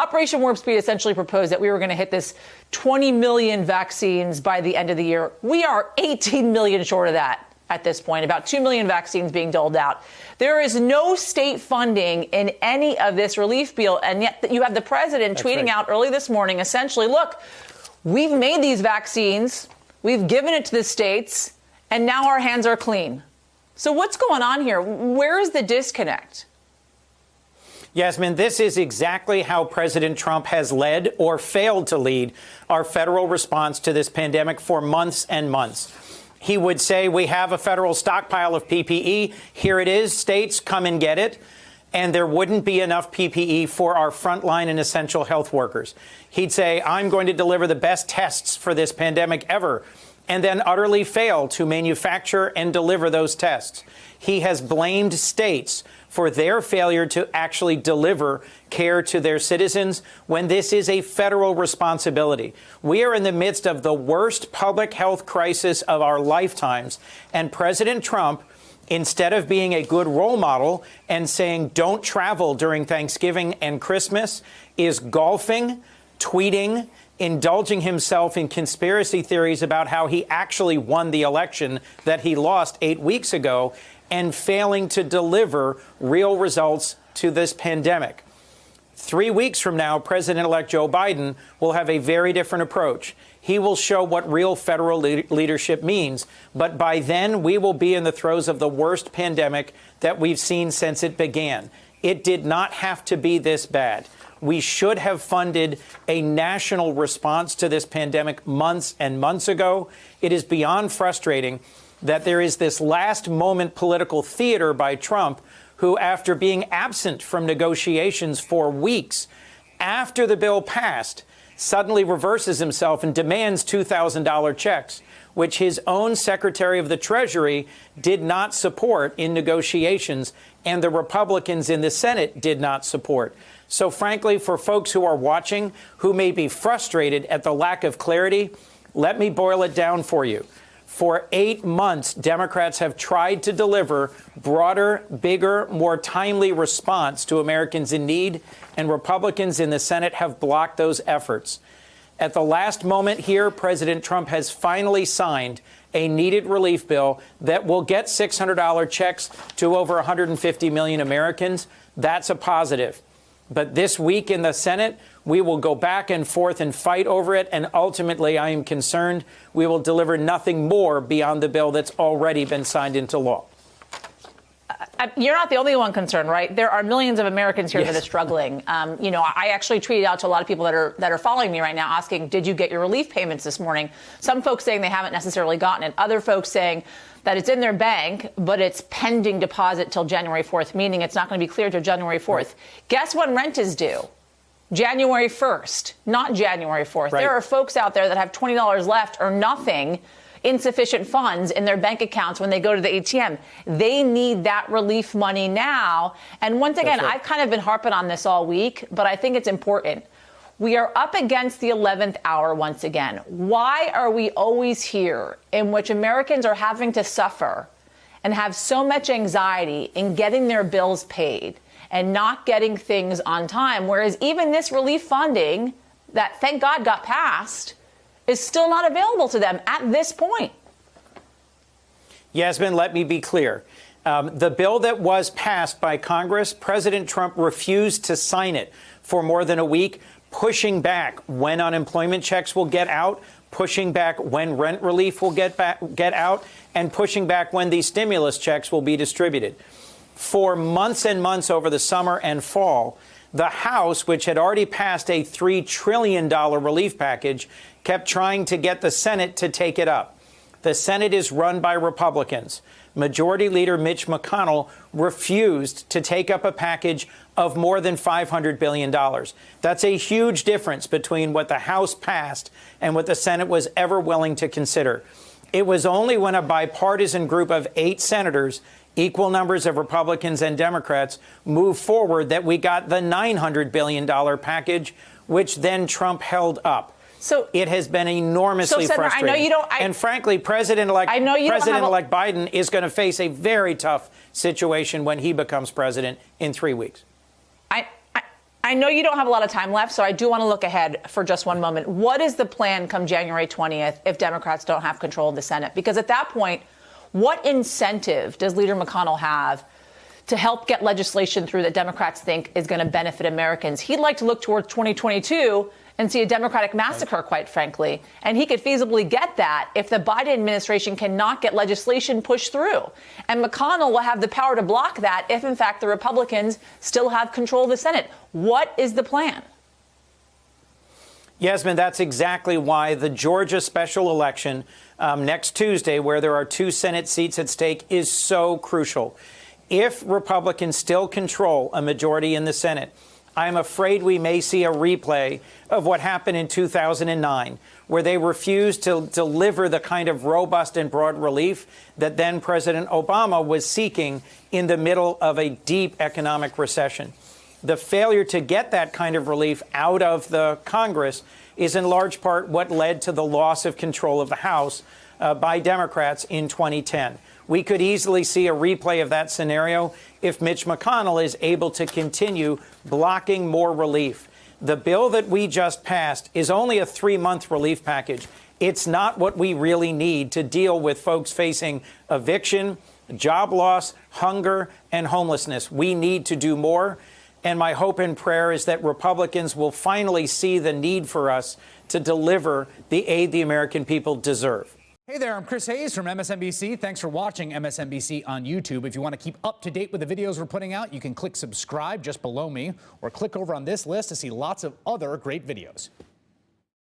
Operation Warp Speed essentially proposed that we were going to hit this 20 million vaccines by the end of the year. We are 18 million short of that at this point, about 2 million vaccines being doled out. There is no state funding in any of this relief bill, and yet you have the president tweeting out early this morning, essentially, look, we've made these vaccines, we've given it to the states, and now our hands are clean. So what's going on here? Where is the disconnect? Yasmin, this is exactly how President Trump has led or failed to lead our federal response to this pandemic for months and months. He would say, we have a federal stockpile of PPE. Here it is. States, come and get it. And there wouldn't be enough PPE for our frontline and essential health workers. He'd say, I'm going to deliver the best tests for this pandemic ever, and then utterly fail to manufacture and deliver those tests. He has blamed states for their failure to actually deliver care to their citizens when this is a federal responsibility. We are in the midst of the worst public health crisis of our lifetimes, and President Trump, instead of being a good role model and saying don't travel during Thanksgiving and Christmas, is golfing, tweeting, indulging himself in conspiracy theories about how he actually won the election that he lost 8 weeks ago, and failing to deliver real results to this pandemic. 3 weeks from now, President-elect Joe Biden will have a very different approach. He will show what real federal leadership means. But by then, we will be in the throes of the worst pandemic that we've seen since it began. It did not have to be this bad. We should have funded a national response to this pandemic months and months ago. It is beyond frustrating that there is this last moment political theater by Trump, who, after being absent from negotiations for weeks after the bill passed, suddenly reverses himself and demands $2,000 checks, which his own Secretary of the Treasury did not support in negotiations, and the Republicans in the Senate did not support. So frankly, for folks who are watching, who may be frustrated at the lack of clarity, let me boil it down for you. For 8 months, Democrats have tried to deliver broader, bigger, more timely response to Americans in need, and Republicans in the Senate have blocked those efforts. At the last moment here, President Trump has finally signed a needed relief bill that will get $600 checks to over 150 million Americans. That's a positive. But this week in the Senate, we will go back and forth and fight over it. And ultimately, I am concerned we will deliver nothing more beyond the bill that's already been signed into law. You're not the only one concerned, right? There are millions of Americans here that are struggling. I actually tweeted out to a lot of people that are following me right now asking, did you get your relief payments this morning? Some folks saying they haven't necessarily gotten it. Other folks saying that it's in their bank, but it's pending deposit till January 4th, meaning it's not going to be cleared till January 4th. Right. Guess when rent is due? January 1st, not January 4th. Right. There are folks out there that have $20 left or nothing, insufficient funds in their bank accounts when they go to the ATM. They need that relief money now. And once again, I've kind of been harping on this all week, but I think it's important. We are up against the 11th hour once again. Why are we always here in which Americans are having to suffer and have so much anxiety in getting their bills paid and not getting things on time? Whereas even this relief funding that, thank God, got passed is still not available to them at this point. Yasmin, let me be clear. The bill that was passed by Congress, President Trump refused to sign it for more than a week, pushing back when unemployment checks will get out, pushing back when rent relief will get out, and pushing back when these stimulus checks will be distributed. For months and months over the summer and fall, the House, which had already passed a $3 trillion relief package, kept trying to get the Senate to take it up. The Senate is run by Republicans. Majority Leader Mitch McConnell refused to take up a package of more than $500 billion. That's a huge difference between what the House passed and what the Senate was ever willing to consider. It was only when a bipartisan group of 8 senators, equal numbers of Republicans and Democrats, moved forward that we got the $900 billion package, which then Trump held up. So it has been enormously frustrating. I know you don't. And frankly, President-elect Biden is going to face a very tough situation when he becomes president in 3 weeks. I know you don't have a lot of time left, so I do want to look ahead for just one moment. What is the plan come January 20th if Democrats don't have control of the Senate? Because at that point, what incentive does Leader McConnell have to help get legislation through that Democrats think is going to benefit Americans? He'd like to look towards 2022 and see a Democratic massacre, quite frankly. And he could feasibly get that if the Biden administration cannot get legislation pushed through. And McConnell will have the power to block that if, in fact, the Republicans still have control of the Senate. What is the plan? Yasmin, that's exactly why the Georgia special election next Tuesday, where there are 2 Senate seats at stake, is so crucial. If Republicans still control a majority in the Senate, I'm afraid we may see a replay of what happened in 2009, where they refused to deliver the kind of robust and broad relief that then President Obama was seeking in the middle of a deep economic recession. The failure to get that kind of relief out of the Congress is in large part what led to the loss of control of the House by Democrats in 2010. We could easily see a replay of that scenario if Mitch McConnell is able to continue blocking more relief. The bill that we just passed is only a 3-month relief package. It's not what we really need to deal with folks facing eviction, job loss, hunger, and homelessness. We need to do more. And my hope and prayer is that Republicans will finally see the need for us to deliver the aid the American people deserve. Hey there, I'm Chris Hayes from MSNBC. Thanks for watching MSNBC on YouTube. If you want to keep up to date with the videos we're putting out, you can click subscribe just below me or click over on this list to see lots of other great videos.